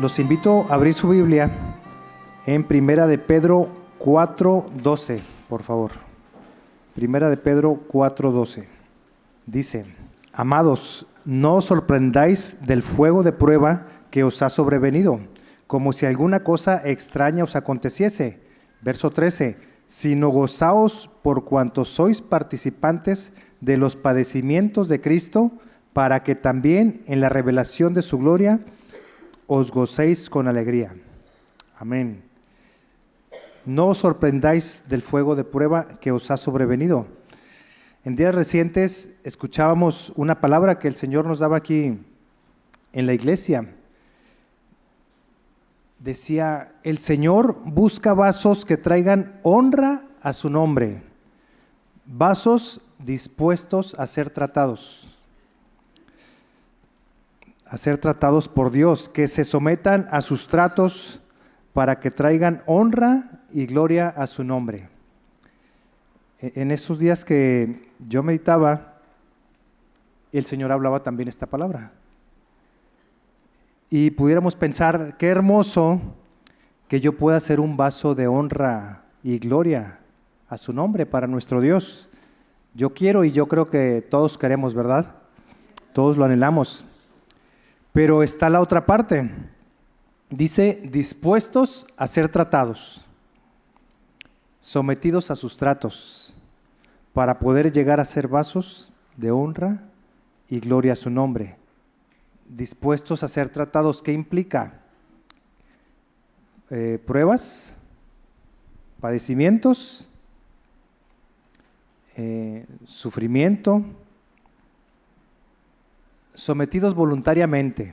Los invito a abrir su Biblia en Primera de Pedro 4:12, por favor. Primera de Pedro 4:12. Dice: Amados, no os sorprendáis del fuego de prueba que os ha sobrevenido, como si alguna cosa extraña os aconteciese. Verso 13: sino gozaos por cuanto sois participantes de los padecimientos de Cristo, para que también en la revelación de su gloria os gocéis con alegría. Amén. No os sorprendáis del fuego de prueba que os ha sobrevenido. En días recientes escuchábamos una palabra que el Señor nos daba aquí en la iglesia. Decía: el Señor busca vasos que traigan honra a su nombre, vasos dispuestos a ser tratados por Dios, que se sometan a sus tratos para que traigan honra y gloria a su nombre. En esos días que yo meditaba, el Señor hablaba también esta palabra. Y pudiéramos pensar, qué hermoso que yo pueda ser un vaso de honra y gloria a su nombre para nuestro Dios. Yo quiero, y yo creo que todos queremos, ¿verdad? Todos lo anhelamos. Pero está la otra parte. Dice: dispuestos a ser tratados, sometidos a sus tratos, para poder llegar a ser vasos de honra y gloria a su nombre. Dispuestos a ser tratados, ¿qué implica? Pruebas, padecimientos, sufrimiento, sometidos voluntariamente.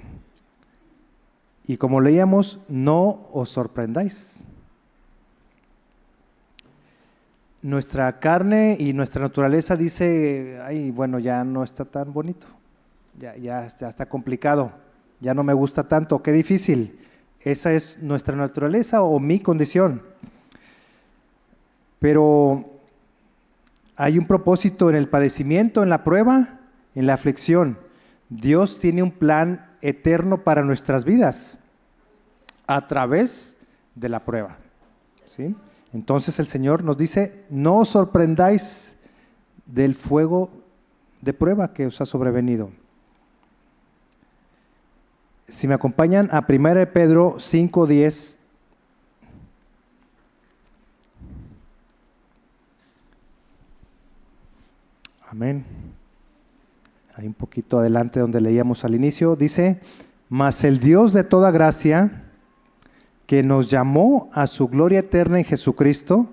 Y como leíamos, no os sorprendáis. Nuestra carne y nuestra naturaleza dice: ay, bueno, ya no está tan bonito, ya está complicado, ya no me gusta tanto, qué difícil. Esa es nuestra naturaleza o mi condición. Pero hay un propósito en el padecimiento, en la prueba, en la aflicción. Dios tiene un plan eterno para nuestras vidas a través de la prueba, ¿sí? Entonces el Señor nos dice: no os sorprendáis del fuego de prueba que os ha sobrevenido. Si me acompañan a 1 Pedro 5:10. Amén. Ahí un poquito adelante donde leíamos al inicio, dice: mas el Dios de toda gracia, que nos llamó a su gloria eterna en Jesucristo,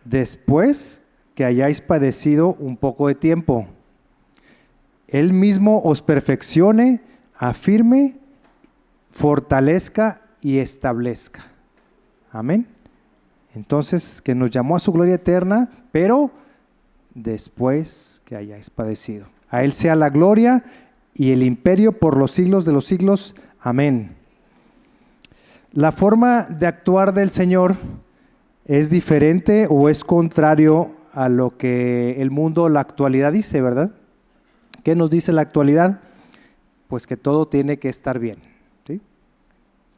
después que hayáis padecido un poco de tiempo, Él mismo os perfeccione, afirme, fortalezca y establezca. Amén. Entonces, que nos llamó a su gloria eterna, pero después que hayáis padecido. A Él sea la gloria y el imperio por los siglos de los siglos. Amén. La forma de actuar del Señor es diferente o es contrario a lo que el mundo, la actualidad dice, ¿verdad? ¿Qué nos dice la actualidad? Pues que todo tiene que estar bien, ¿sí?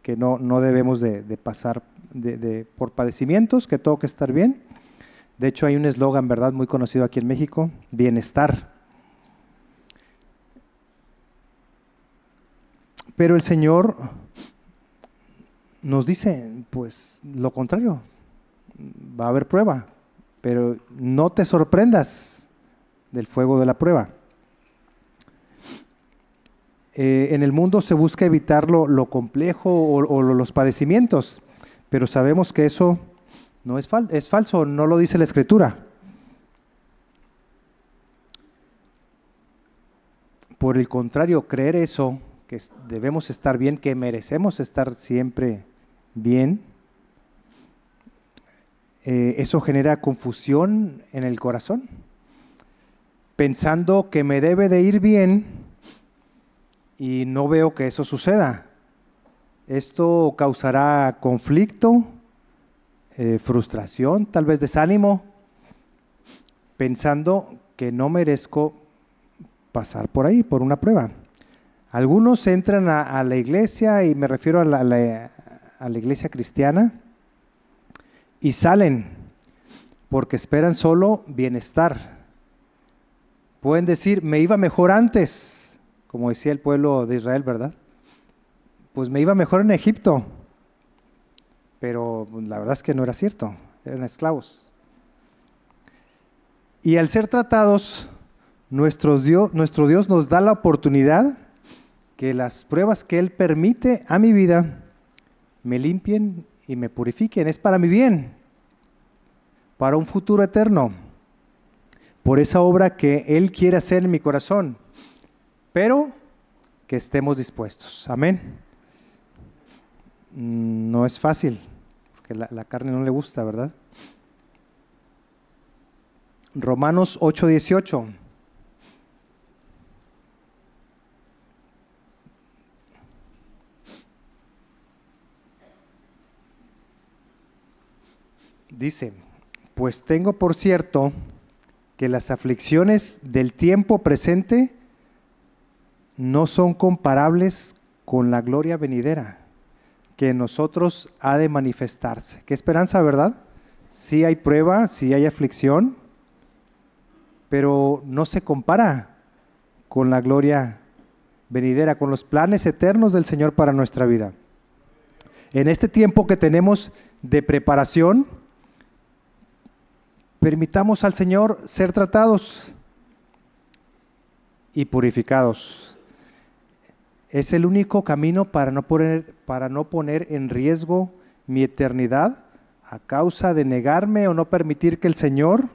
Que no debemos de pasar por padecimientos, que todo que estar bien. De hecho, hay un eslogan, ¿verdad?, muy conocido aquí en México: bienestar. Pero el Señor nos dice, pues, lo contrario. Va a haber prueba, pero no te sorprendas del fuego de la prueba. En el mundo se busca evitar lo complejo o los padecimientos, pero sabemos que eso no es falso, no lo dice la Escritura. Por el contrario, creer eso, que debemos estar bien, que merecemos estar siempre bien, eso genera confusión en el corazón, pensando que me debe de ir bien y no veo que eso suceda. Esto causará conflicto, frustración, tal vez desánimo, pensando que no merezco pasar por ahí, por una prueba. Algunos entran a la iglesia, y me refiero a la iglesia cristiana, y salen porque esperan solo bienestar. Pueden decir, me iba mejor antes, como decía el pueblo de Israel, ¿verdad? Pues me iba mejor en Egipto, pero la verdad es que no era cierto, eran esclavos. Y al ser tratados, nuestro Dios nos da la oportunidad que las pruebas que Él permite a mi vida me limpien y me purifiquen. Es para mi bien, para un futuro eterno, por esa obra que Él quiere hacer en mi corazón, pero que estemos dispuestos. Amén. No es fácil, porque la carne no le gusta, ¿verdad? Romanos 8:18. Dice, pues tengo por cierto que las aflicciones del tiempo presente no son comparables con la gloria venidera que en nosotros ha de manifestarse. Qué esperanza, ¿verdad? Sí hay prueba, sí hay aflicción, pero no se compara con la gloria venidera, con los planes eternos del Señor para nuestra vida. En este tiempo que tenemos de preparación, permitamos al Señor ser tratados y purificados. Es el único camino para no poner en riesgo mi eternidad a causa de negarme o no permitir que el Señor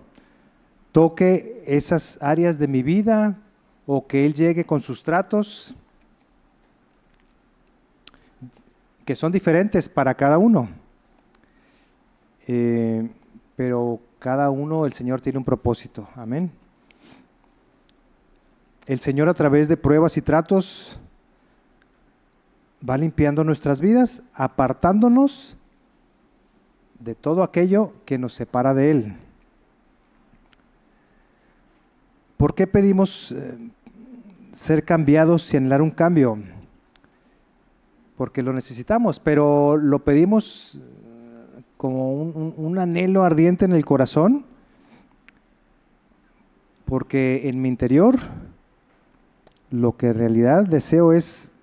toque esas áreas de mi vida o que Él llegue con sus tratos que son diferentes para cada uno. Pero cada uno, el Señor tiene un propósito. Amén. El Señor, a través de pruebas y tratos, va limpiando nuestras vidas, apartándonos de todo aquello que nos separa de Él. ¿Por qué pedimos ser cambiados y anhelar un cambio? Porque lo necesitamos, pero lo pedimos como un anhelo ardiente en el corazón, porque en mi interior lo que en realidad deseo es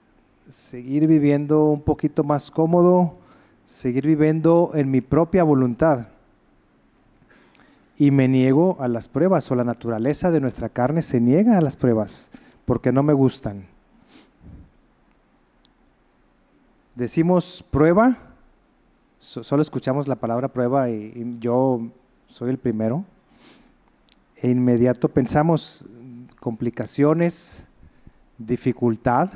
seguir viviendo un poquito más cómodo, seguir viviendo en mi propia voluntad. Y me niego a las pruebas, o la naturaleza de nuestra carne se niega a las pruebas, porque no me gustan. Decimos prueba, solo escuchamos la palabra prueba y yo soy el primero. E inmediato pensamos complicaciones, dificultad,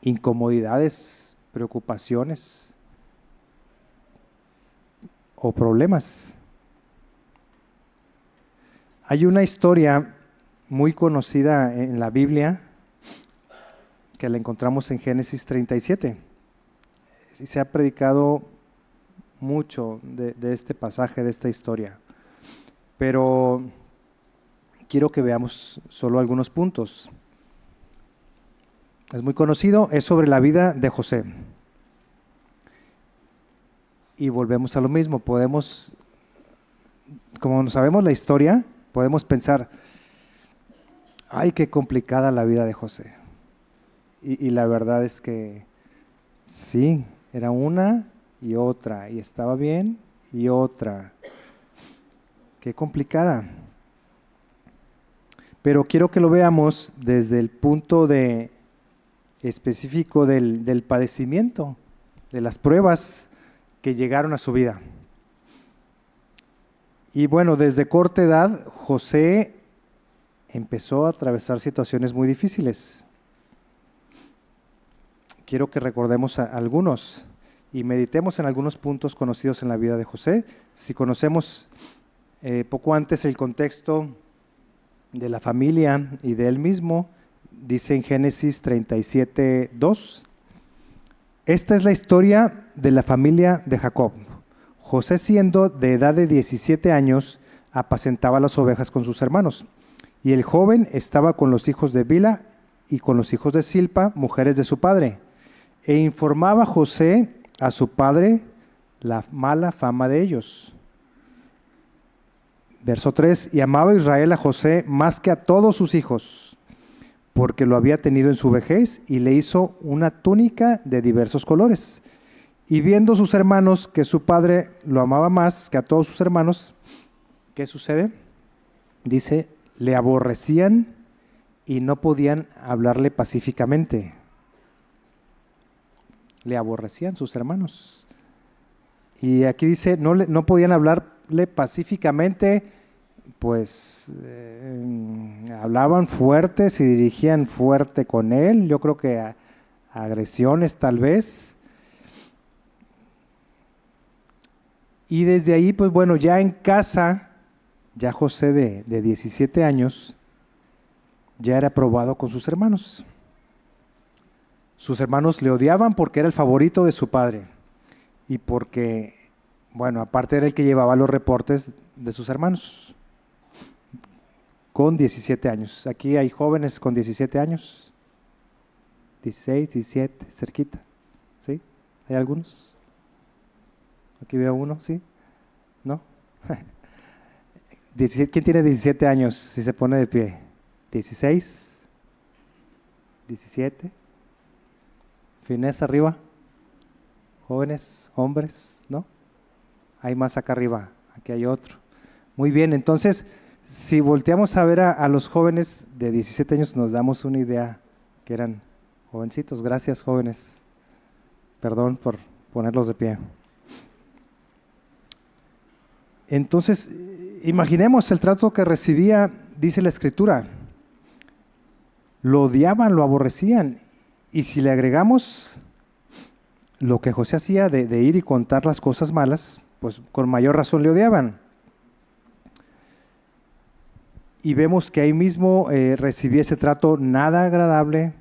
incomodidades, preocupaciones o problemas. Hay una historia muy conocida en la Biblia que la encontramos en Génesis 37. Y se ha predicado mucho de este pasaje, de esta historia. Pero quiero que veamos solo algunos puntos. Es muy conocido, es sobre la vida de José. Y volvemos a lo mismo, podemos, como no sabemos la historia, podemos pensar, ay, qué complicada la vida de José. Y la verdad es que sí, era una y otra, y estaba bien y otra. Qué complicada. Pero quiero que lo veamos desde el punto específico del padecimiento, de las pruebas que llegaron a su vida. Y bueno, desde corta edad, José empezó a atravesar situaciones muy difíciles. Quiero que recordemos algunos y meditemos en algunos puntos conocidos en la vida de José. Si conocemos poco antes el contexto de la familia y de él mismo, dice en Génesis 37:2, esta es la historia de la familia de Jacob. José, siendo de edad de 17 años, apacentaba las ovejas con sus hermanos, y el joven estaba con los hijos de Bilha y con los hijos de Silpa, mujeres de su padre. E informaba José a su padre la mala fama de ellos. Verso 3, y amaba Israel a José más que a todos sus hijos, porque lo había tenido en su vejez, y le hizo una túnica de diversos colores. Y viendo sus hermanos que su padre lo amaba más que a todos sus hermanos, ¿qué sucede? Dice, le aborrecían y no podían hablarle pacíficamente. Le aborrecían sus hermanos. Y aquí dice, no podían hablarle pacíficamente, pues hablaban fuerte, se dirigían fuerte con él, yo creo que a agresiones tal vez. Y desde ahí, pues bueno, ya en casa, ya José de 17 años, ya era probado con sus hermanos. Sus hermanos le odiaban porque era el favorito de su padre y porque, bueno, aparte era el que llevaba los reportes de sus hermanos. Con 17 años. Aquí hay jóvenes con 17 años. 16, 17, cerquita. ¿Sí? ¿Hay algunos? Aquí veo uno, ¿sí? ¿No? 17, ¿quién tiene 17 años si se pone de pie? 16, 17. Finés arriba. Jóvenes, hombres, ¿no? Hay más acá arriba. Aquí hay otro. Muy bien, entonces, si volteamos a ver a los jóvenes de 17 años, nos damos una idea que eran jovencitos. Gracias, jóvenes. Perdón por ponerlos de pie. Entonces, imaginemos el trato que recibía, dice la Escritura. Lo odiaban, lo aborrecían. Y si le agregamos lo que José hacía de ir y contar las cosas malas, pues con mayor razón le odiaban. Y vemos que ahí mismo recibía ese trato nada agradable.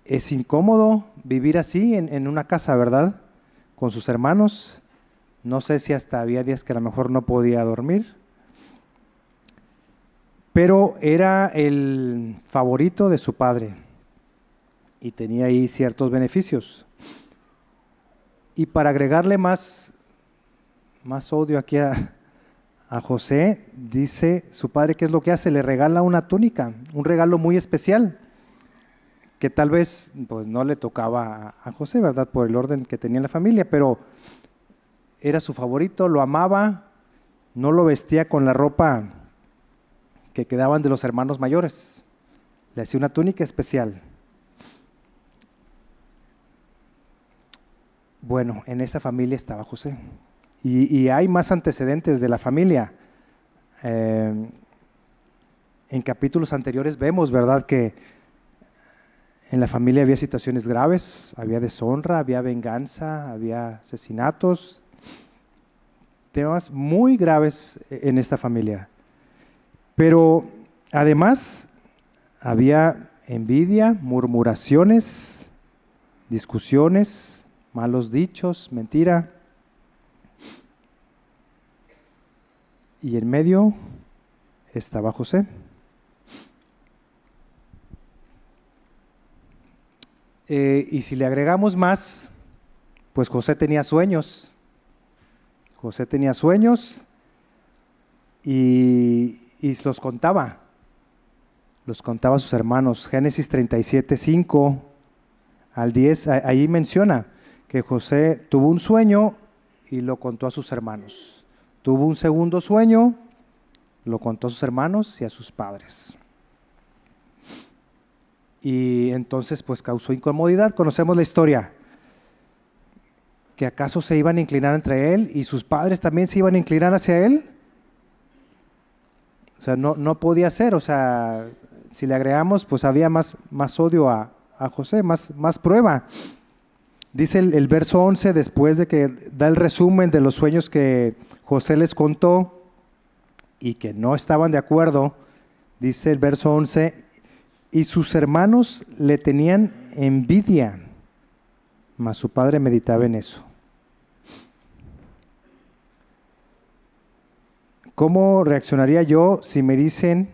Es incómodo vivir así en una casa, ¿verdad? Con sus hermanos. No sé si hasta había días que a lo mejor no podía dormir. Pero era el favorito de su padre y tenía ahí ciertos beneficios. Y para agregarle más odio aquí a José, dice su padre, ¿qué es lo que hace? Le regala una túnica, un regalo muy especial, que tal vez pues, no le tocaba a José, ¿verdad? Por el orden que tenía en la familia, pero era su favorito, lo amaba, no lo vestía con la ropa que quedaban de los hermanos mayores, le hacía una túnica especial. Bueno, en esa familia estaba José. Y hay más antecedentes de la familia. En capítulos anteriores vemos, ¿verdad?, que en la familia había situaciones graves, había deshonra, había venganza, había asesinatos, temas muy graves en esta familia. Pero además había envidia, murmuraciones, discusiones, malos dichos, mentira. Y en medio estaba José. Y si le agregamos más, pues José tenía sueños. José tenía sueños y los contaba. Los contaba a sus hermanos. Génesis 37, 5 al 10, ahí menciona que José tuvo un sueño y lo contó a sus hermanos. Tuvo un segundo sueño, lo contó a sus hermanos y a sus padres. Y entonces pues causó incomodidad. Conocemos la historia. ¿Que acaso se iban a inclinar entre él y sus padres también se iban a inclinar hacia él? O sea, no podía ser. O sea, si le agregamos, pues había más odio a José, más prueba. Dice el verso 11, después de que da el resumen de los sueños que José les contó y que no estaban de acuerdo, dice el verso 11, y sus hermanos le tenían envidia, mas su padre meditaba en eso. ¿Cómo reaccionaría yo si me dicen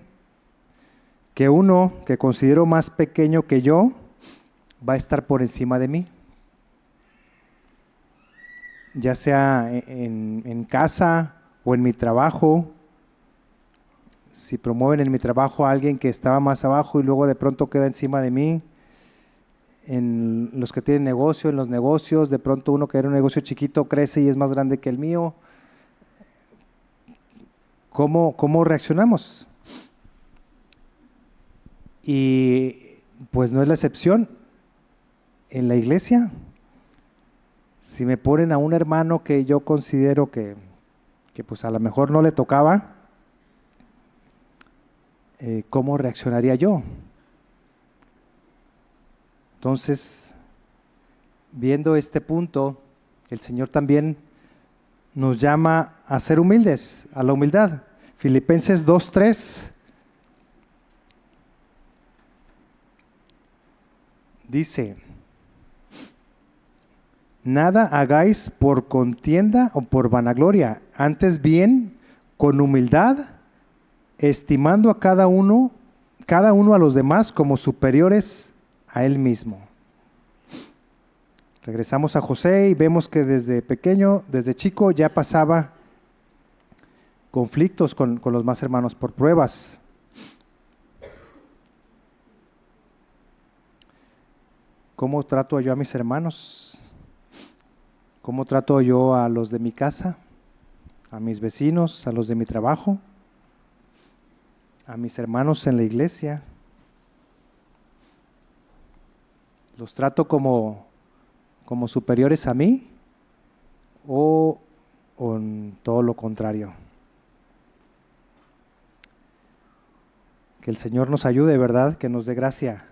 que uno que considero más pequeño que yo va a estar por encima de mí, ya sea en casa o en mi trabajo. Si promueven en mi trabajo a alguien que estaba más abajo y luego de pronto queda encima de mí, en los que tienen negocio, en los negocios, de pronto uno que era un negocio chiquito crece y es más grande que el mío, ¿cómo reaccionamos? Y pues no es la excepción en la iglesia. Si me ponen a un hermano que yo considero que pues a lo mejor no le tocaba, ¿cómo reaccionaría yo? Entonces, viendo este punto, el Señor también nos llama a ser humildes, a la humildad. Filipenses 2:3 dice: nada hagáis por contienda o por vanagloria, antes bien con humildad, estimando a cada uno a los demás como superiores a él mismo. Regresamos a José y vemos que desde pequeño, desde chico, ya pasaba conflictos con los más hermanos por pruebas. ¿Cómo trato yo a mis hermanos? ¿Cómo trato yo a los de mi casa? ¿A mis vecinos? ¿A los de mi trabajo? ¿A mis hermanos en la iglesia? ¿Los trato como superiores a mí o en todo lo contrario? Que el Señor nos ayude, ¿verdad? Que nos dé gracia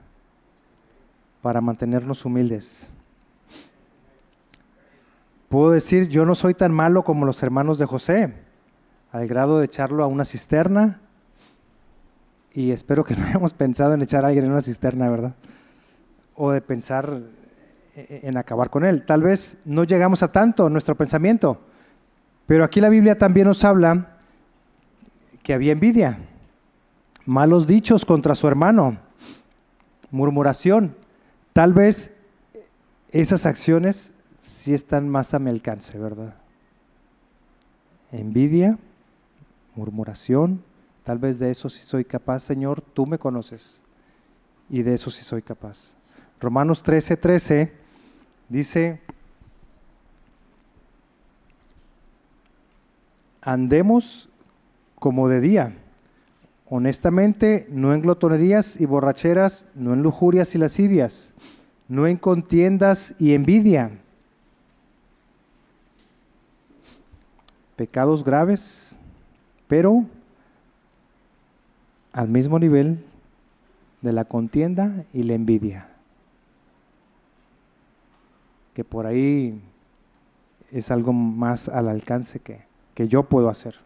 para mantenernos humildes. Puedo decir, yo no soy tan malo como los hermanos de José, al grado de echarlo a una cisterna, y espero que no hayamos pensado en echar a alguien en una cisterna, ¿verdad? O de pensar en acabar con él. Tal vez no llegamos a tanto en nuestro pensamiento, pero aquí la Biblia también nos habla que había envidia, malos dichos contra su hermano, murmuración. Tal vez esas acciones sí están más a mi alcance, ¿verdad? Envidia, murmuración, tal vez de eso sí soy capaz. Señor, tú me conoces y de eso sí soy capaz. Romanos 13:13 dice: andemos como de día, honestamente, no en glotonerías y borracheras, no en lujurias y lascivias, no en contiendas y envidia, pecados graves, pero al mismo nivel de la contienda y la envidia, que por ahí es algo más al alcance que yo puedo hacer.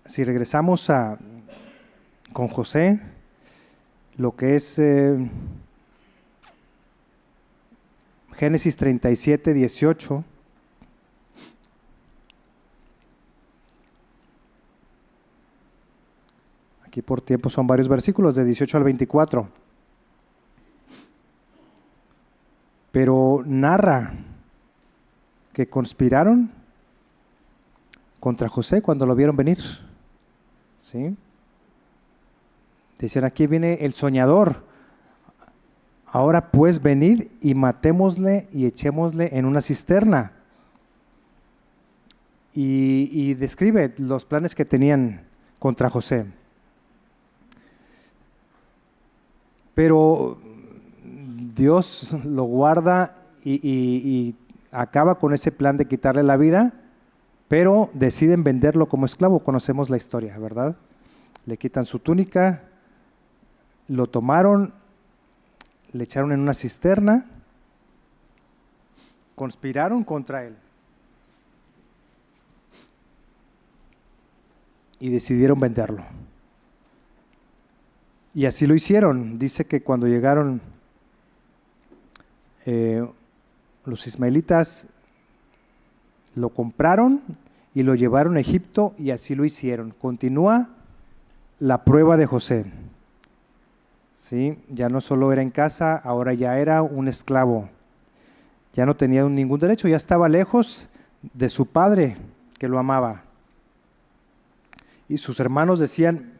Si regresamos con José, lo que es Génesis 37:18, aquí por tiempo son varios versículos, de 18 al 24, pero narra que conspiraron contra José cuando lo vieron venir, ¿sí? Dicen, aquí viene el soñador, ahora pues venid y matémosle y echémosle en una cisterna. Y describe los planes que tenían contra José. Pero Dios lo guarda y acaba con ese plan de quitarle la vida, pero deciden venderlo como esclavo. Conocemos la historia, ¿verdad? Le quitan su túnica, lo tomaron, le echaron en una cisterna, conspiraron contra él y decidieron venderlo. Y así lo hicieron. Dice que cuando llegaron los ismaelitas, lo compraron y lo llevaron a Egipto, y así lo hicieron. Continúa la prueba de José. ¿Sí? Ya no solo era en casa, ahora ya era un esclavo. Ya no tenía ningún derecho, ya estaba lejos de su padre que lo amaba. Y sus hermanos decían,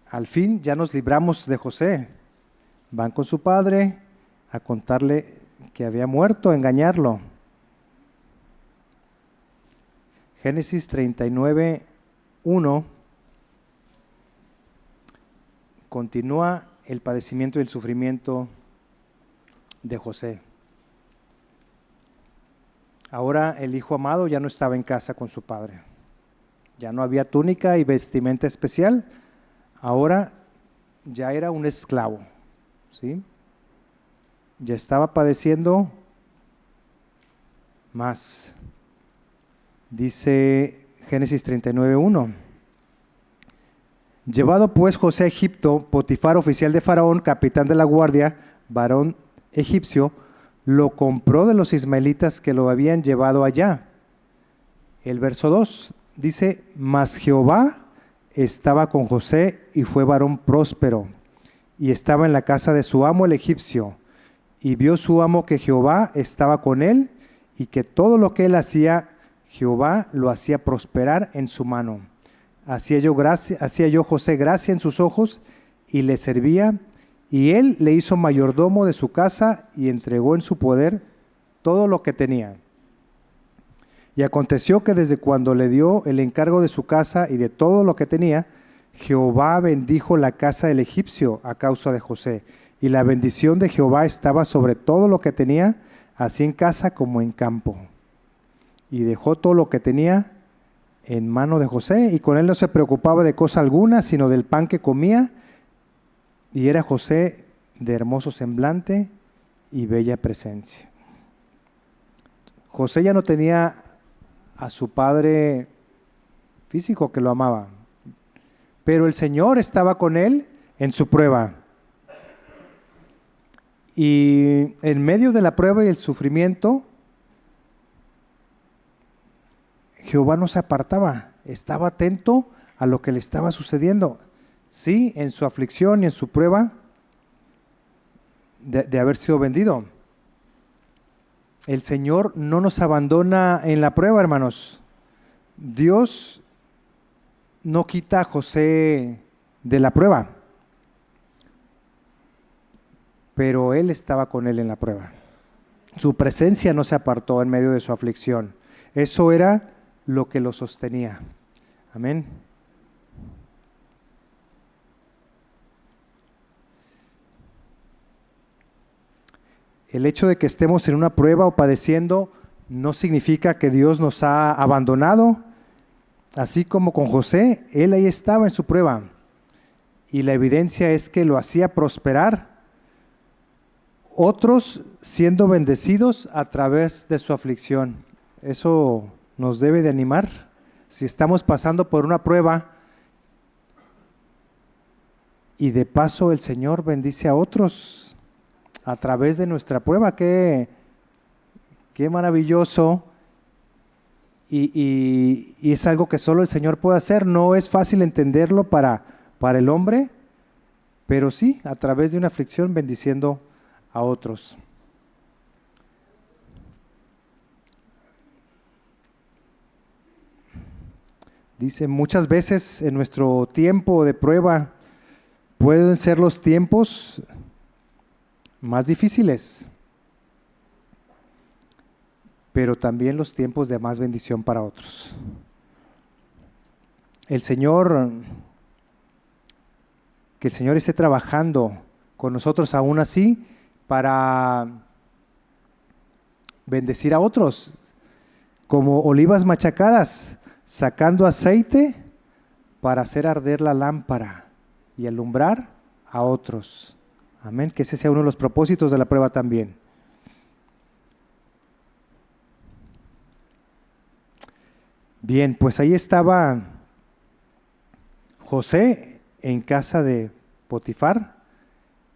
al fin ya nos libramos de José. Van con su padre a contarle que había muerto, a engañarlo. Génesis 39:1 continúa el padecimiento y el sufrimiento de José. Ahora el hijo amado ya no estaba en casa con su padre. Ya no había túnica y vestimenta especial. Ahora ya era un esclavo, ¿sí? Ya estaba padeciendo más. Dice Génesis 39:1. Llevado pues José a Egipto, Potifar, oficial de Faraón, capitán de la guardia, varón egipcio, lo compró de los ismaelitas que lo habían llevado allá. El verso 2 dice, mas Jehová estaba con José y fue varón próspero, y estaba en la casa de su amo el egipcio, y vio su amo que Jehová estaba con él, y que todo lo que él hacía, Jehová lo hacía prosperar en su mano. Hacía yo José gracia en sus ojos, y le servía, y él le hizo mayordomo de su casa, y entregó en su poder todo lo que tenía. Y aconteció que desde cuando le dio el encargo de su casa y de todo lo que tenía, Jehová bendijo la casa del egipcio a causa de José. Y la bendición de Jehová estaba sobre todo lo que tenía, así en casa como en campo. Y dejó todo lo que tenía en mano de José, y con él no se preocupaba de cosa alguna, sino del pan que comía. Y era José de hermoso semblante y bella presencia. José ya no tenía a su padre físico que lo amaba, pero el Señor estaba con él en su prueba. Y en medio de la prueba y el sufrimiento, Jehová no se apartaba, estaba atento a lo que le estaba sucediendo. Sí, en su aflicción y en su prueba de haber sido vendido. El Señor no nos abandona en la prueba, hermanos. Dios no quita a José de la prueba, pero Él estaba con él en la prueba. Su presencia no se apartó en medio de su aflicción. Eso era lo que lo sostenía. Amén. El hecho de que estemos en una prueba o padeciendo no significa que Dios nos ha abandonado. Así como con José, él ahí estaba en su prueba. Y la evidencia es que lo hacía prosperar. Otros siendo bendecidos a través de su aflicción. Eso nos debe de animar. Si estamos pasando por una prueba y de paso el Señor bendice a otros a través de nuestra prueba, qué maravilloso, y es algo que solo el Señor puede hacer. No es fácil entenderlo para el hombre, pero sí, a través de una aflicción bendiciendo a otros. Dice, muchas veces en nuestro tiempo de prueba pueden ser los tiempos más difíciles, pero también los tiempos de más bendición para otros. Que el Señor esté trabajando con nosotros aún así para bendecir a otros, como olivas machacadas, sacando aceite para hacer arder la lámpara y alumbrar a otros. Amén, que ese sea uno de los propósitos de la prueba también. Bien, pues ahí estaba José en casa de Potifar,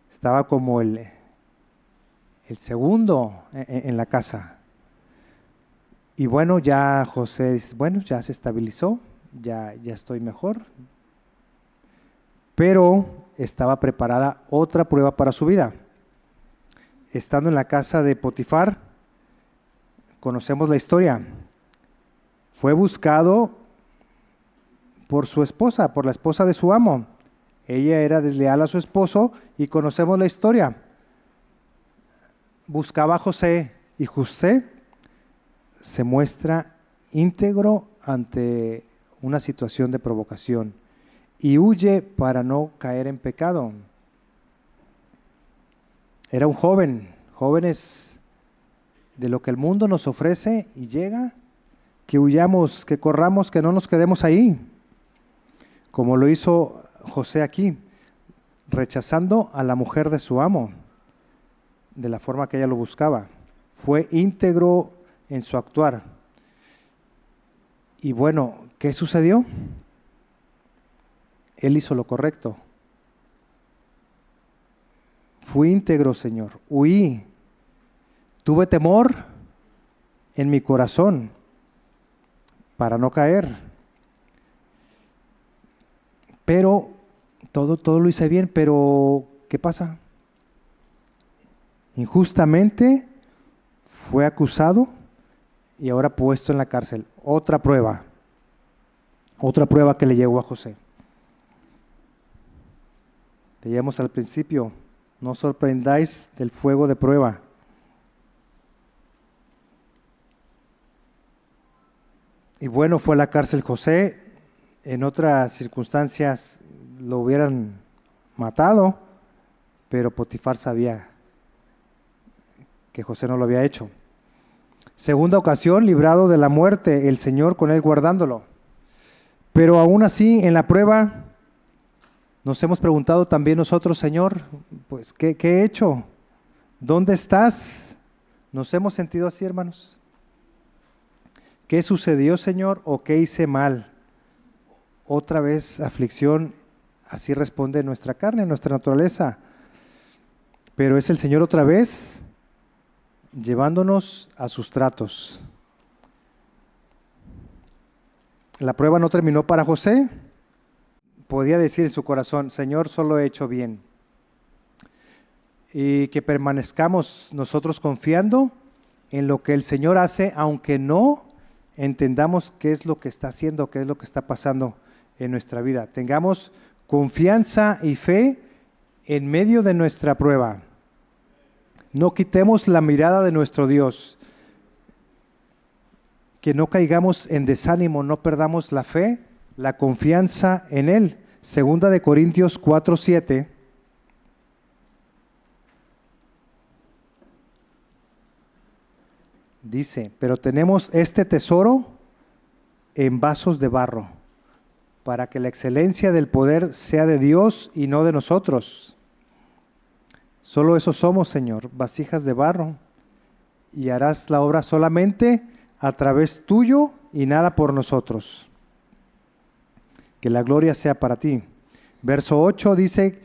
estaba como el segundo en la casa. Y bueno, ya José dice, bueno, ya se estabilizó, ya estoy mejor. pero estaba preparada otra prueba para su vida. Estando en la casa de Potifar, conocemos la historia, fue buscado por su esposa, por la esposa de su amo. Ella era desleal a su esposo y conocemos la historia. Buscaba a José y José se muestra íntegro ante una situación de provocación y huye para no caer en pecado. Era un joven, jóvenes de lo que el mundo nos ofrece y llega, que huyamos, que corramos, que no nos quedemos ahí, como lo hizo José aquí, rechazando a la mujer de su amo, de la forma que ella lo buscaba. Fue íntegro en su actuar. Y bueno, ¿qué sucedió? Él hizo lo correcto. Fui íntegro, Señor. Huí. Tuve temor en mi corazón para no caer. Pero todo lo hice bien, pero ¿qué pasa? Injustamente fue acusado y ahora puesto en la cárcel. Otra prueba que le llegó a José. Leíamos al principio, no os sorprendáis del fuego de prueba. Y bueno, fue a la cárcel José. En otras circunstancias lo hubieran matado, pero Potifar sabía que José no lo había hecho. Segunda ocasión, librado de la muerte, el Señor con él guardándolo. Pero aún así, en la prueba, nos hemos preguntado también nosotros, Señor, pues, ¿qué he hecho? ¿Dónde estás? ¿Nos hemos sentido así, hermanos? ¿Qué sucedió, Señor, o qué hice mal? Otra vez aflicción, así responde nuestra carne, nuestra naturaleza. Pero es el Señor otra vez llevándonos a sus tratos. La prueba no terminó para José. Podía decir en su corazón, Señor, solo he hecho bien. Y que permanezcamos nosotros confiando en lo que el Señor hace, aunque no entendamos qué es lo que está haciendo, qué es lo que está pasando en nuestra vida. Tengamos confianza y fe en medio de nuestra prueba. No quitemos la mirada de nuestro Dios. Que no caigamos en desánimo, no perdamos la fe, la confianza en Él. Segunda de Corintios 4:7. Dice, pero tenemos este tesoro en vasos de barro, para que la excelencia del poder sea de Dios y no de nosotros. Solo eso somos, Señor, vasijas de barro, y harás la obra solamente a través tuyo y nada por nosotros. Que la gloria sea para ti. Verso 8 dice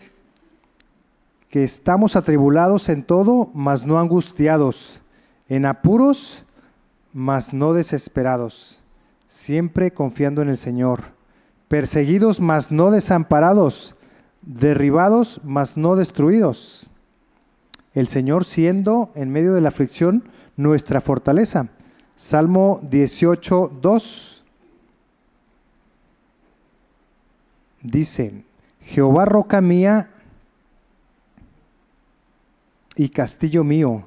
que estamos atribulados en todo, mas no angustiados, en apuros, mas no desesperados, siempre confiando en el Señor, perseguidos, mas no desamparados, derribados, mas no destruidos. El Señor siendo en medio de la aflicción nuestra fortaleza. Salmo 18:2 dice, Jehová roca mía y castillo mío,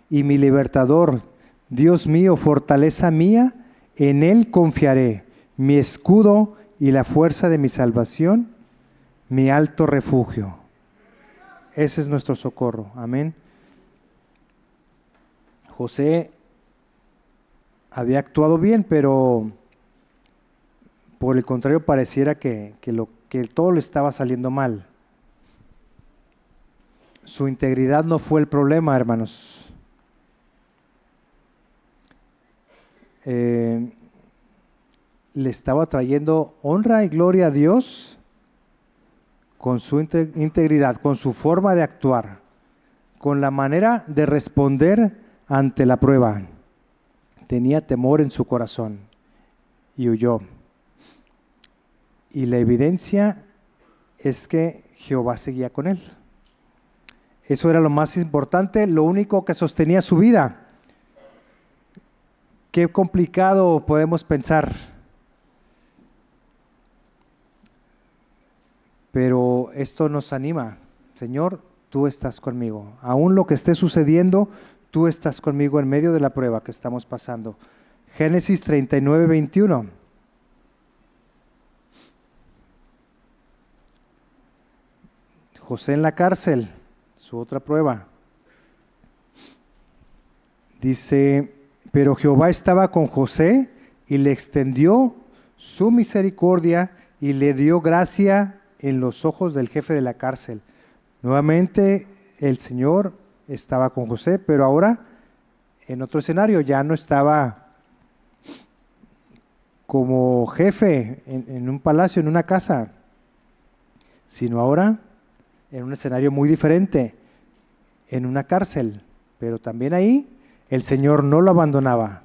y mi libertador, Dios mío, fortaleza mía, en Él confiaré, mi escudo y la fuerza de mi salvación, mi alto refugio. Ese es nuestro socorro. Amén. José había actuado bien, pero por el contrario pareciera que todo le estaba saliendo mal. Su integridad no fue el problema, hermanos. Le estaba trayendo honra y gloria a Dios con su integridad, con su forma de actuar, con la manera de responder ante la prueba. Tenía temor en su corazón y huyó. Y la evidencia es que Jehová seguía con él. Eso era lo más importante, lo único que sostenía su vida. Qué complicado podemos pensar. Pero esto nos anima. Señor, tú estás conmigo. Aún lo que esté sucediendo, tú estás conmigo en medio de la prueba que estamos pasando. Génesis 39, 21. José en la cárcel, su otra prueba. Dice, pero Jehová estaba con José y le extendió su misericordia y le dio gracia en los ojos del jefe de la cárcel. Nuevamente el Señor estaba con José, pero ahora en otro escenario, ya no estaba como jefe en un palacio, en una casa, sino ahora en un escenario muy diferente, en una cárcel. Pero también ahí el Señor no lo abandonaba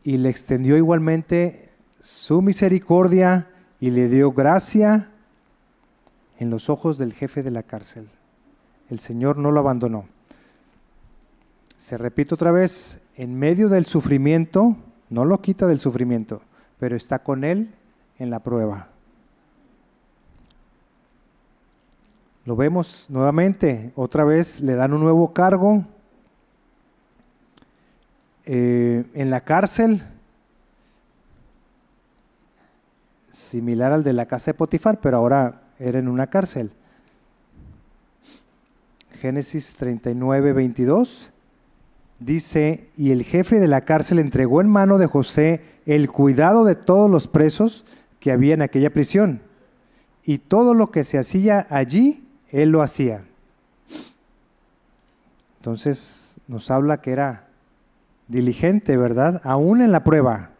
y le extendió igualmente su misericordia y le dio gracia en los ojos del jefe de la cárcel. El Señor no lo abandonó. Se repite otra vez, en medio del sufrimiento, no lo quita del sufrimiento, pero está con él en la prueba. Lo vemos nuevamente, otra vez le dan un nuevo cargo en la cárcel, similar al de la casa de Potifar, pero ahora era en una cárcel. Génesis 39, 22 dice, y el jefe de la cárcel entregó en mano de José el cuidado de todos los presos que había en aquella prisión, y todo lo que se hacía allí, él lo hacía. Entonces nos habla que era diligente, ¿verdad? Aún en la prueba.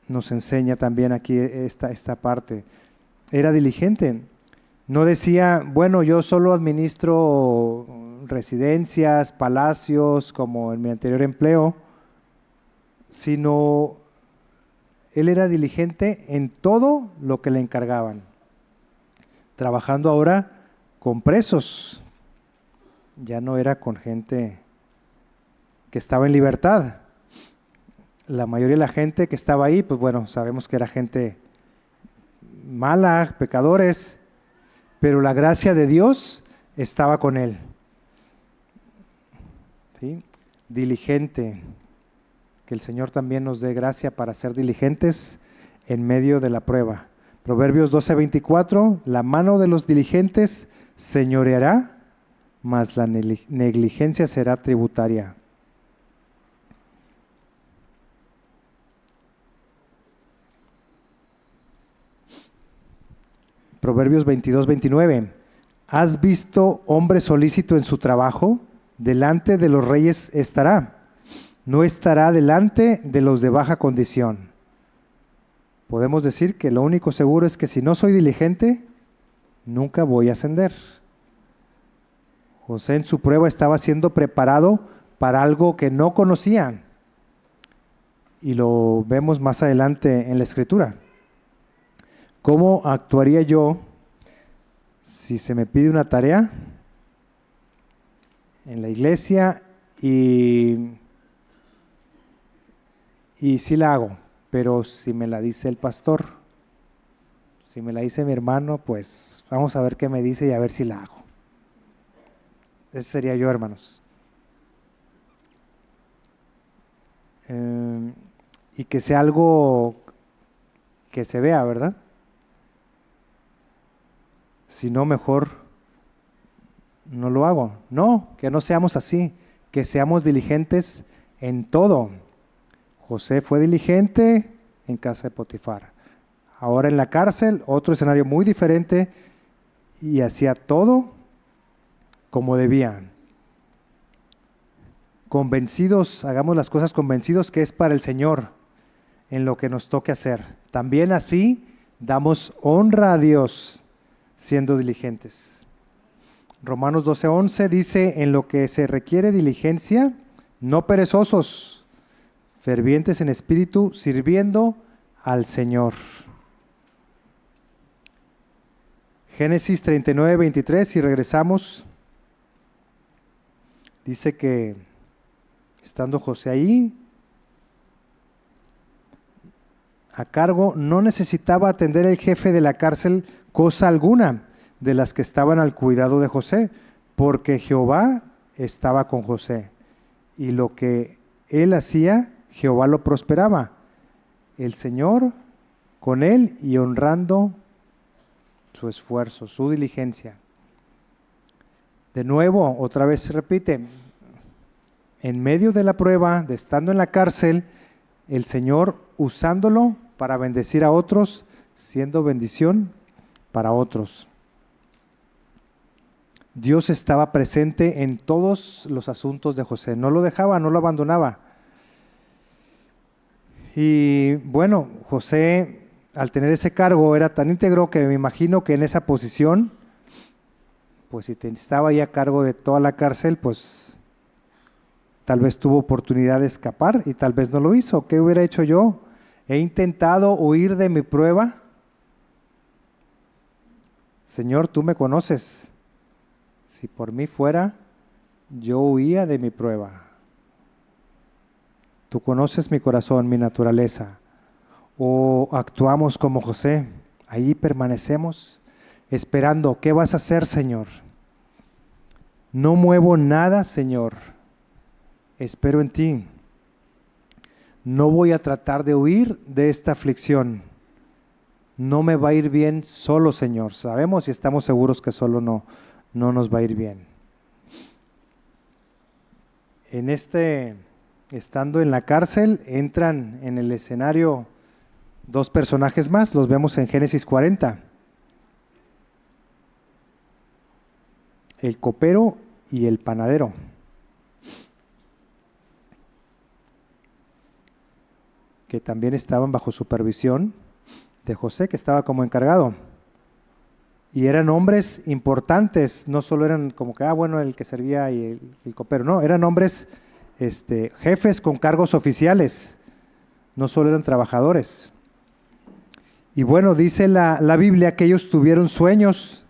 Nos enseña también aquí esta parte. Era diligente. No decía, bueno, yo solo administro residencias, palacios, como en mi anterior empleo, sino él era diligente en todo lo que le encargaban. Trabajando ahora con presos, ya no era con gente que estaba en libertad. La mayoría de la gente que estaba ahí, pues bueno, sabemos que era gente mala, pecadores, pero la gracia de Dios estaba con él. ¿Sí? Diligente. Que el Señor también nos dé gracia para ser diligentes en medio de la prueba. Proverbios 12:24, la mano de los diligentes señoreará, mas la negligencia será tributaria. Proverbios 22:29, ¿has visto hombre solícito en su trabajo? Delante de los reyes estará, no estará delante de los de baja condición. Podemos decir que lo único seguro es que si no soy diligente, nunca voy a ascender. José en su prueba estaba siendo preparado para algo que no conocían. Y lo vemos más adelante en la Escritura. ¿Cómo actuaría yo si se me pide una tarea en la iglesia y sí la hago, pero si me la dice el pastor, si me la dice mi hermano, pues vamos a ver qué me dice y a ver si la hago? Ese sería yo, hermanos. Y que sea algo que se vea, ¿verdad? Si no, mejor no lo hago. No, que no seamos así, que seamos diligentes en todo. José fue diligente en casa de Potifar. Ahora en la cárcel, otro escenario muy diferente, y hacía todo como debían. Convencidos, hagamos las cosas convencidos que es para el Señor en lo que nos toque hacer. También así damos honra a Dios siendo diligentes. Romanos 12:11 dice, en lo que se requiere diligencia, no perezosos, fervientes en espíritu, sirviendo al Señor. Génesis 39, 23, y regresamos. Dice que estando José ahí, a cargo, no necesitaba atender el jefe de la cárcel cosa alguna de las que estaban al cuidado de José, porque Jehová estaba con José, y lo que él hacía, Jehová lo prosperaba. El Señor con él y honrando su esfuerzo, su diligencia. De nuevo, otra vez se repite, en medio de la prueba, de estando en la cárcel, el Señor usándolo para bendecir a otros, siendo bendición para otros. Dios estaba presente en todos los asuntos de José, no lo dejaba, no lo abandonaba. Y bueno, José, al tener ese cargo, era tan íntegro que me imagino que en esa posición, pues si estaba ya a cargo de toda la cárcel, pues tal vez tuvo oportunidad de escapar y tal vez no lo hizo. ¿Qué hubiera hecho yo? He intentado huir de mi prueba. Señor, tú me conoces. Si por mí fuera, yo huía de mi prueba. Tú conoces mi corazón, mi naturaleza. O actuamos como José, ahí permanecemos esperando. ¿Qué vas a hacer, Señor? No muevo nada, Señor. Espero en ti. No voy a tratar de huir de esta aflicción. No me va a ir bien solo, Señor. Sabemos y estamos seguros que solo no nos va a ir bien. Estando en la cárcel, entran en el escenario dos personajes más, los vemos en Génesis 40. El copero y el panadero. Que también estaban bajo supervisión de José, que estaba como encargado. Y eran hombres importantes, no solo eran como que, el que servía y el copero, no, eran hombres jefes con cargos oficiales, no solo eran trabajadores. Y bueno, dice la Biblia que ellos tuvieron sueños.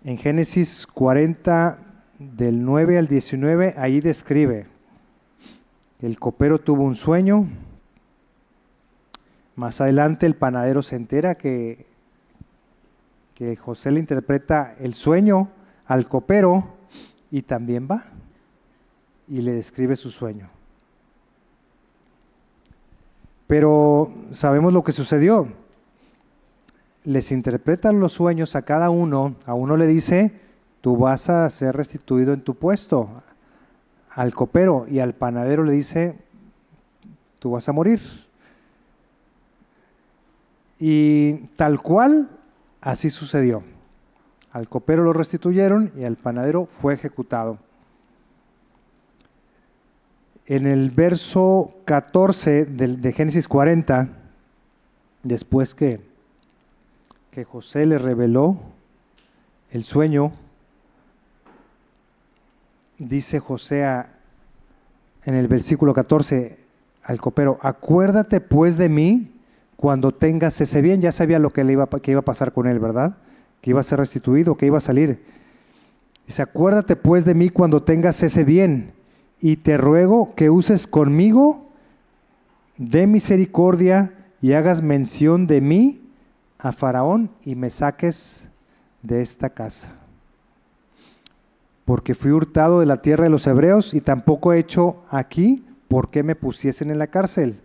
En Génesis 40, del 9 al 19, ahí describe. El copero tuvo un sueño. Más adelante el panadero se entera que José le interpreta el sueño al copero y también va y le describe su sueño. Pero sabemos lo que sucedió. Les interpretan los sueños a cada uno. A uno le dice, tú vas a ser restituido en tu puesto. Al copero y al panadero le dice, tú vas a morir. Y tal cual, así sucedió. Al copero lo restituyeron y al panadero fue ejecutado. En el verso 14 de Génesis 40, después que José le reveló el sueño, dice José en el versículo 14 al copero, acuérdate pues de mí cuando tengas ese bien. Ya sabía lo que iba a pasar con él, ¿verdad? Que iba a ser restituido, que iba a salir. Dice, acuérdate pues de mí cuando tengas ese bien, y te ruego que uses conmigo de misericordia y hagas mención de mí a Faraón y me saques de esta casa. Porque fui hurtado de la tierra de los hebreos y tampoco he hecho aquí por qué me pusiesen en la cárcel.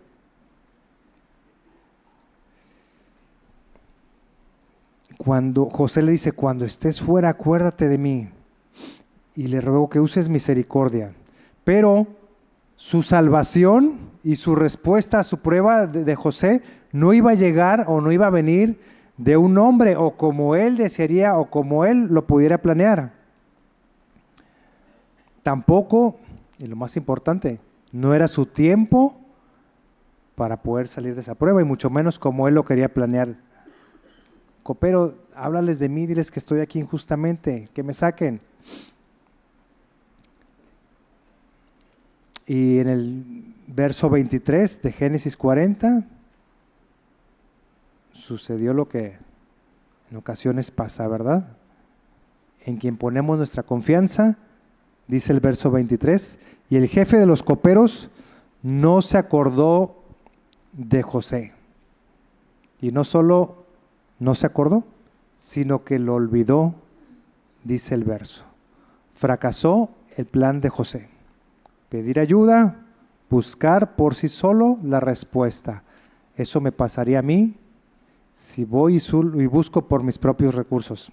Cuando José le dice, cuando estés fuera, acuérdate de mí y le ruego que uses misericordia. Pero su salvación y su respuesta a su prueba de José no iba a llegar o no iba a venir de un hombre o como él desearía o como él lo pudiera planear. Tampoco, y lo más importante, no era su tiempo para poder salir de esa prueba y mucho menos como él lo quería planear. Copero, háblales de mí, diles que estoy aquí injustamente, que me saquen. Y en el verso 23 de Génesis 40, sucedió lo que en ocasiones pasa, ¿verdad? En quien ponemos nuestra confianza, dice el verso 23, y el jefe de los coperos no se acordó de José. Y no solo no se acordó, sino que lo olvidó, dice el verso. Fracasó el plan de José. Pedir ayuda, buscar por sí solo la respuesta. Eso me pasaría a mí si voy y busco por mis propios recursos.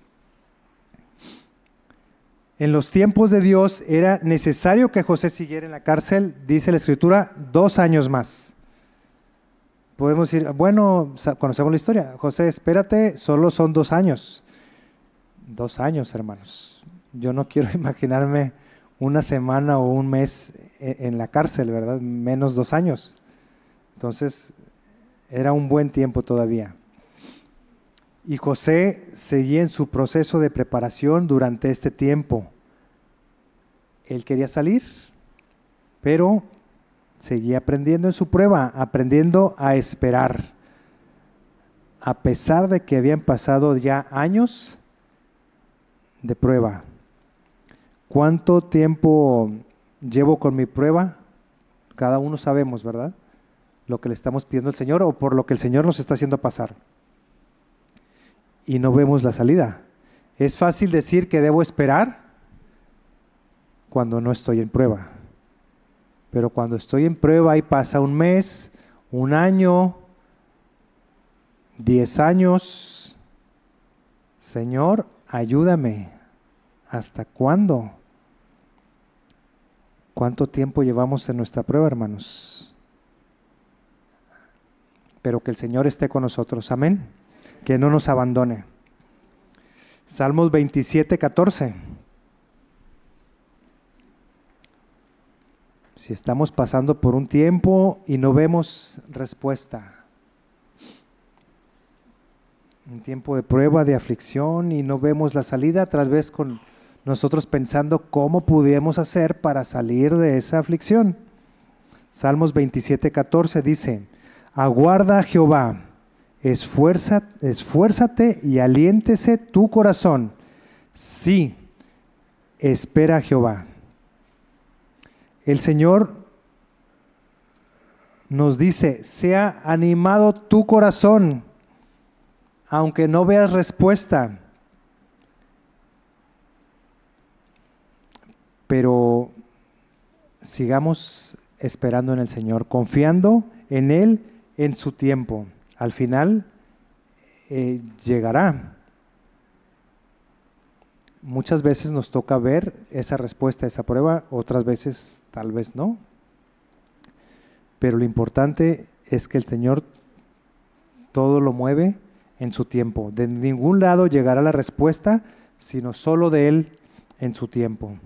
En los tiempos de Dios era necesario que José siguiera en la cárcel, dice la Escritura, 2 años más. Podemos decir, bueno, conocemos la historia. José, espérate, solo son 2 años. 2 años, hermanos. Yo no quiero imaginarme una semana o un mes en la cárcel, ¿verdad? Menos 2 años. Entonces, era un buen tiempo todavía. Y José seguía en su proceso de preparación durante este tiempo. Él quería salir, pero seguía aprendiendo en su prueba, aprendiendo a esperar. A pesar de que habían pasado ya años de prueba. ¿Cuánto tiempo llevo con mi prueba? Cada uno sabemos, ¿verdad? Lo que le estamos pidiendo al Señor o por lo que el Señor nos está haciendo pasar. Y no vemos la salida. Es fácil decir que debo esperar cuando no estoy en prueba. Pero cuando estoy en prueba y pasa un mes, un año, 10 años, Señor, ayúdame. ¿Hasta cuándo? ¿Cuánto tiempo llevamos en nuestra prueba, hermanos? Pero que el Señor esté con nosotros. Amén. Que no nos abandone. Salmos 27, 14. Si estamos pasando por un tiempo y no vemos respuesta, un tiempo de prueba, de aflicción y no vemos la salida, tal vez con nosotros pensando cómo pudiéramos hacer para salir de esa aflicción. Salmos 27, 14 dice, aguarda a Jehová, esfuérzate y aliéntese tu corazón. Sí, espera a Jehová. El Señor nos dice, sea animado tu corazón, aunque no veas respuesta. Pero sigamos esperando en el Señor, confiando en Él en su tiempo. Al final llegará. Muchas veces nos toca ver esa respuesta a esa prueba, otras veces tal vez no. Pero lo importante es que el Señor todo lo mueve en su tiempo. De ningún lado llegará la respuesta, sino solo de Él en su tiempo.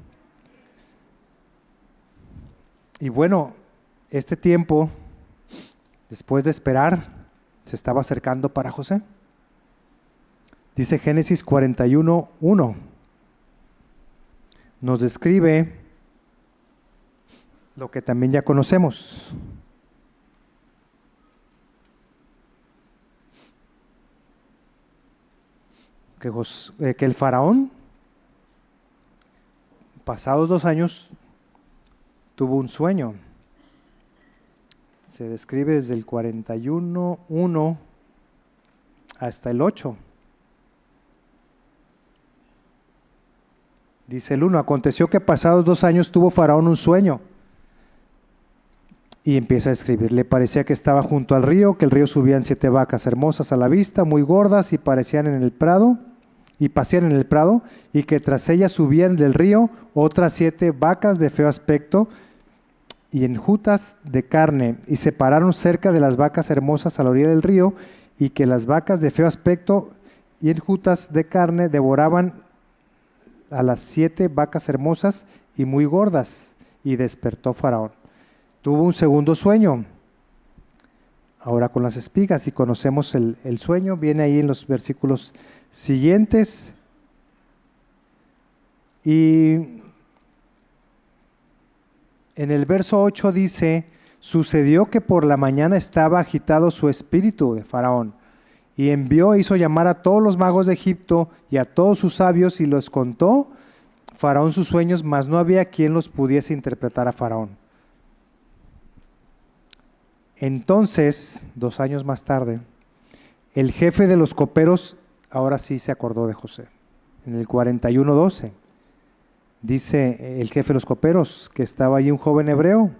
Y bueno, este tiempo, después de esperar, se estaba acercando para José. Dice Génesis 41, 1. Nos describe lo que también ya conocemos. Que el faraón, pasados 2 años, tuvo un sueño. Se describe desde el 41, 1 hasta el 8. Dice el 1, aconteció que pasados 2 años tuvo Faraón un sueño. Y empieza a escribir, le parecía que estaba junto al río, que el río subían 7 vacas hermosas a la vista, muy gordas y parecían en el prado, y pasían en el prado, y que tras ellas subían del río otras 7 vacas de feo aspecto y enjutas de carne, y se pararon cerca de las vacas hermosas a la orilla del río, y que las vacas de feo aspecto y enjutas de carne devoraban a las 7 vacas hermosas y muy gordas, y despertó Faraón. Tuvo un segundo sueño, ahora con las espigas, y conocemos el sueño, viene ahí en los versículos siguientes. Y en el verso 8 dice, Sucedió que por la mañana estaba agitado su espíritu de Faraón, y envió e hizo llamar a todos los magos de Egipto y a todos sus sabios, y los contó Faraón sus sueños, mas no había quien los pudiese interpretar a Faraón. Entonces, 2 años más tarde, el jefe de los coperos ahora sí se acordó de José. En el 41:12 dice el jefe de los coperos que estaba allí un joven hebreo.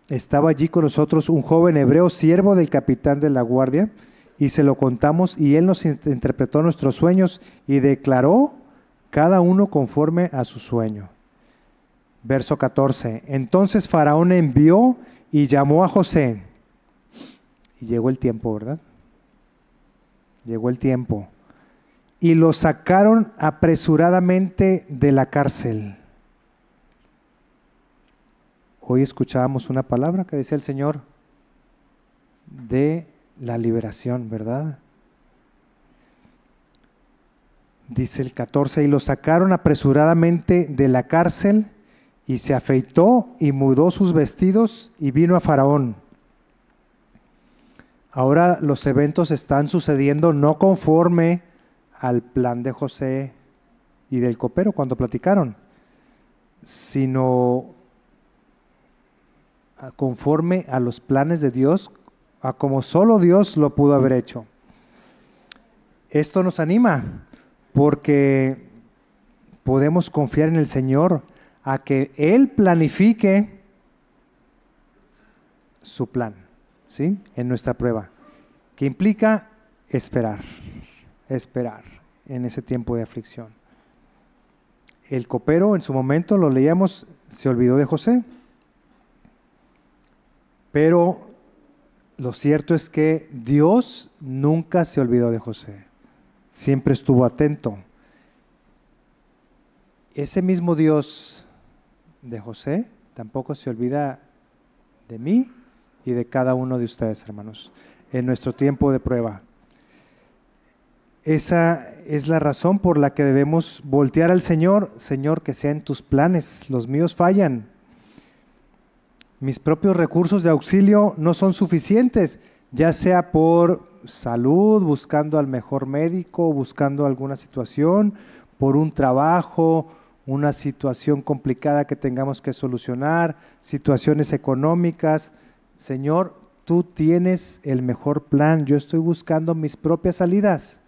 Estaba allí con nosotros un joven hebreo, siervo del capitán de la guardia, y se lo contamos, y él nos interpretó nuestros sueños y declaró cada uno conforme a su sueño. Verso 14. Entonces Faraón envió y llamó a José. Y llegó el tiempo, ¿verdad? Llegó el tiempo. Y lo sacaron apresuradamente de la cárcel. Hoy escuchábamos una palabra que decía el Señor de la liberación, ¿verdad? Dice el 14, y lo sacaron apresuradamente de la cárcel, y se afeitó y mudó sus vestidos y vino a Faraón. Ahora los eventos están sucediendo no conforme al plan de José y del copero cuando platicaron, sino conforme a los planes de Dios, a como solo Dios lo pudo haber hecho. Esto nos anima porque podemos confiar en el Señor a que Él planifique su plan, ¿sí? En nuestra prueba, que implica esperar en ese tiempo de aflicción. El copero en su momento, lo leíamos, se olvidó de José, pero lo cierto es que Dios nunca se olvidó de José, siempre estuvo atento. Ese mismo Dios de José tampoco se olvida de mí y de cada uno de ustedes, hermanos, en nuestro tiempo de prueba. Esa es la razón por la que debemos voltear al Señor. Señor, que sean tus planes, los míos fallan. Mis propios recursos de auxilio no son suficientes, ya sea por salud, buscando al mejor médico, buscando alguna situación, por un trabajo, una situación complicada que tengamos que solucionar, situaciones económicas. Señor, tú tienes el mejor plan, yo estoy buscando mis propias salidas,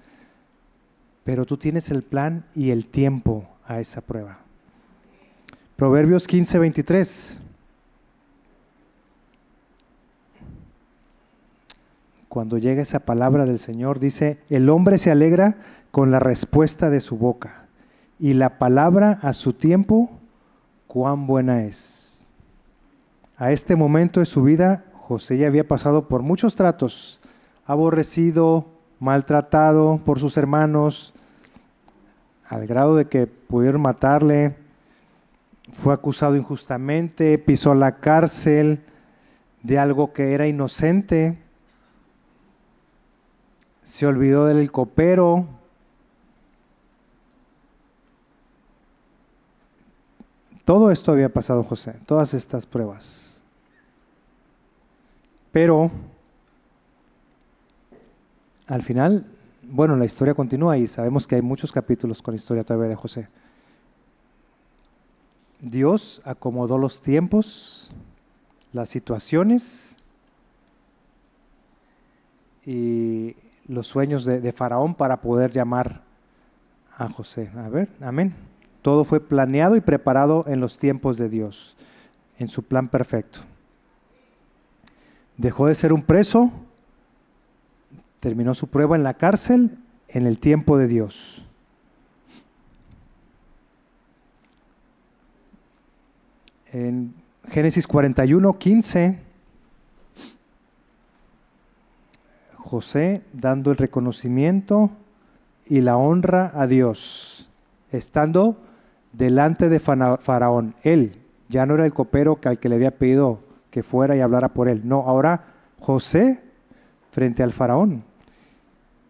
pero tú tienes el plan y el tiempo a esa prueba. Proverbios 15:23. Cuando llega esa palabra del Señor, dice, el hombre se alegra con la respuesta de su boca, y la palabra a su tiempo, cuán buena es. A este momento de su vida, José ya había pasado por muchos tratos, aborrecido, maltratado por sus hermanos, al grado de que pudieron matarle, fue acusado injustamente, pisó la cárcel de algo que era inocente, se olvidó del copero. Todo esto había pasado José, todas estas pruebas. Pero al final, bueno, la historia continúa y sabemos que hay muchos capítulos con historia todavía de José. Dios acomodó los tiempos, las situaciones y los sueños de Faraón para poder llamar a José. A ver, amén. Todo fue planeado y preparado en los tiempos de Dios, en su plan perfecto. Dejó de ser un preso, terminó su prueba en la cárcel en el tiempo de Dios. En Génesis 41:15, José dando el reconocimiento y la honra a Dios, estando delante de Faraón. Él ya no era el copero al que le había pedido que fuera y hablara por él. No, ahora José frente al Faraón.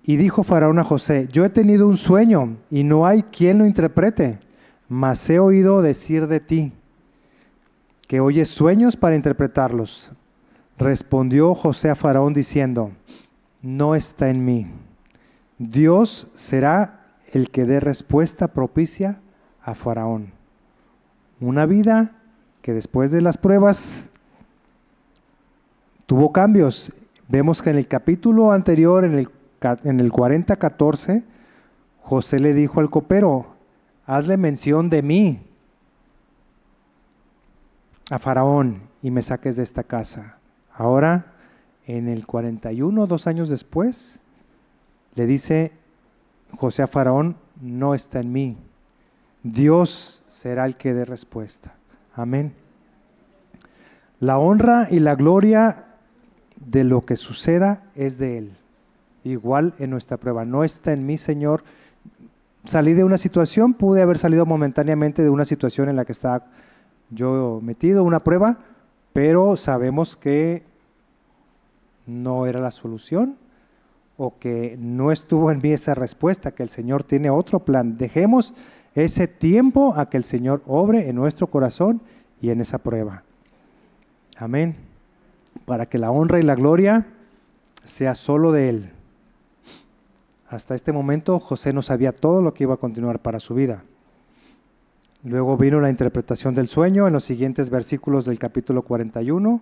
Y dijo Faraón a José, yo he tenido un sueño y no hay quien lo interprete, mas he oído decir de ti, que oye sueños para interpretarlos. Respondió José a Faraón diciendo: no está en mí. Dios será el que dé respuesta propicia a Faraón. Una vida que después de las pruebas tuvo cambios. Vemos que en el capítulo anterior, en el 40:14, José le dijo al copero: hazle mención de mí a Faraón y me saques de esta casa. Ahora, en el 41, 2 años después, le dice José a Faraón: no está en mí. Dios será el que dé respuesta. Amén. La honra y la gloria de lo que suceda es de Él. Igual en nuestra prueba. No está en mí, Señor. Salí de una situación, pude haber salido momentáneamente de una situación en la que estaba yo metido, una prueba, pero sabemos que no era la solución o que no estuvo en mí esa respuesta, que el Señor tiene otro plan. Dejemos ese tiempo a que el Señor obre en nuestro corazón y en esa prueba. Amén. Para que la honra y la gloria sea solo de Él. Hasta este momento José no sabía todo lo que iba a continuar para su vida. Luego vino la interpretación del sueño en los siguientes versículos del capítulo 41.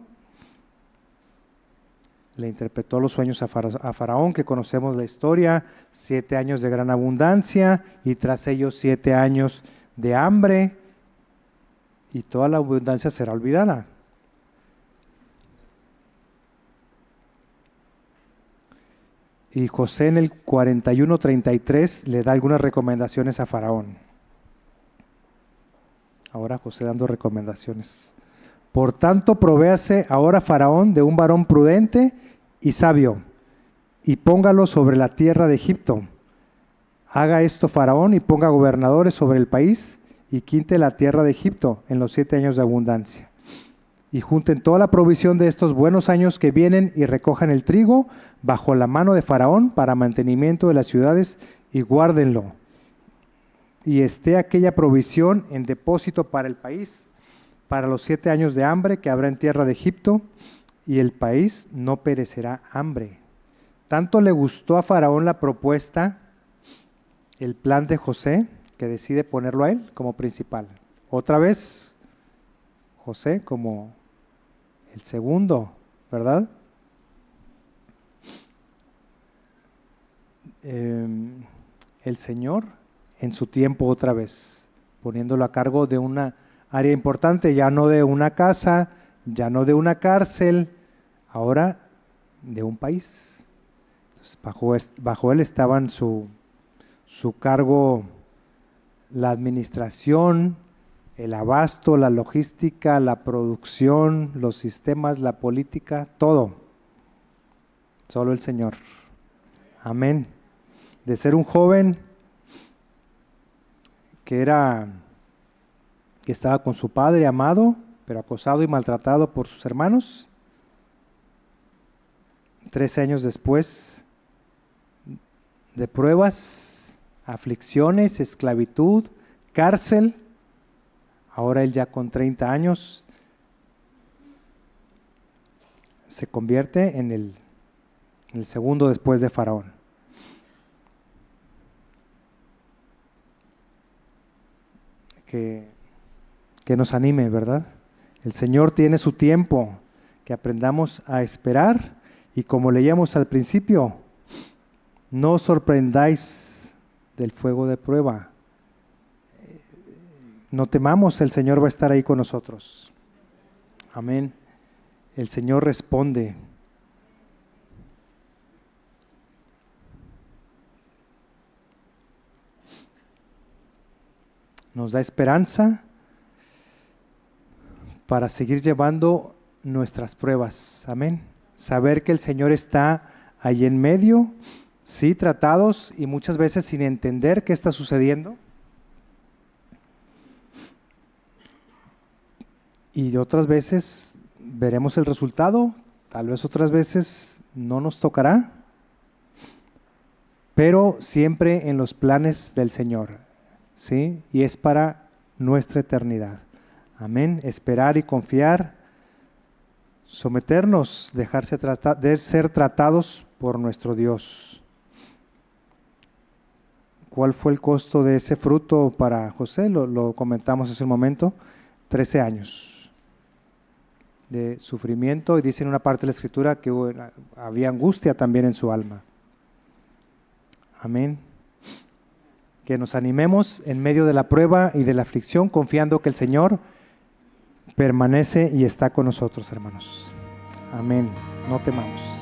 Le interpretó los sueños a Faraón, que conocemos la historia: 7 años de gran abundancia y tras ellos 7 años de hambre, y toda la abundancia será olvidada. Y José en el 41:33 le da algunas recomendaciones a Faraón. Ahora José dando recomendaciones. Por tanto, provéase ahora Faraón de un varón prudente y sabio, y póngalo sobre la tierra de Egipto. Haga esto Faraón y ponga gobernadores sobre el país, y quite la tierra de Egipto en los 7 años de abundancia. Y junten toda la provisión de estos buenos años que vienen y recojan el trigo bajo la mano de Faraón para mantenimiento de las ciudades y guárdenlo. Y esté aquella provisión en depósito para el país, para los 7 años de hambre que habrá en tierra de Egipto, y el país no perecerá hambre. Tanto le gustó a Faraón la propuesta, el plan de José, que decide ponerlo a él como principal. Otra vez, José como el segundo, ¿verdad? El Señor en su tiempo otra vez, poniéndolo a cargo de una área importante, ya no de una casa, ya no de una cárcel, ahora de un país. Entonces, bajo él estaban su cargo la administración, el abasto, la logística, la producción, los sistemas, la política, todo. Solo el Señor. Amén. De ser un joven que estaba con su padre amado, pero acosado y maltratado por sus hermanos. 13 años después de pruebas, aflicciones, esclavitud, cárcel, ahora él ya con 30 años se convierte en el segundo después de Faraón. Que nos anime, ¿verdad? El Señor tiene su tiempo, que aprendamos a esperar, y como leíamos al principio, no os sorprendáis del fuego de prueba. No temamos, el Señor va a estar ahí con nosotros. Amén. El Señor responde. Nos da esperanza para seguir llevando nuestras pruebas. Amén. Saber que el Señor está ahí en medio, sí, tratados y muchas veces sin entender qué está sucediendo. Y otras veces veremos el resultado, tal vez otras veces no nos tocará, pero siempre en los planes del Señor, ¿sí? Y es para nuestra eternidad. Amén. Esperar y confiar, someternos, de ser tratados por nuestro Dios. ¿Cuál fue el costo de ese fruto para José? Lo comentamos hace un momento, 13 años de sufrimiento, y dice en una parte de la Escritura que había angustia también en su alma. Amén. Que nos animemos en medio de la prueba y de la aflicción, confiando que el Señor permanece y está con nosotros, hermanos. Amén. No temamos.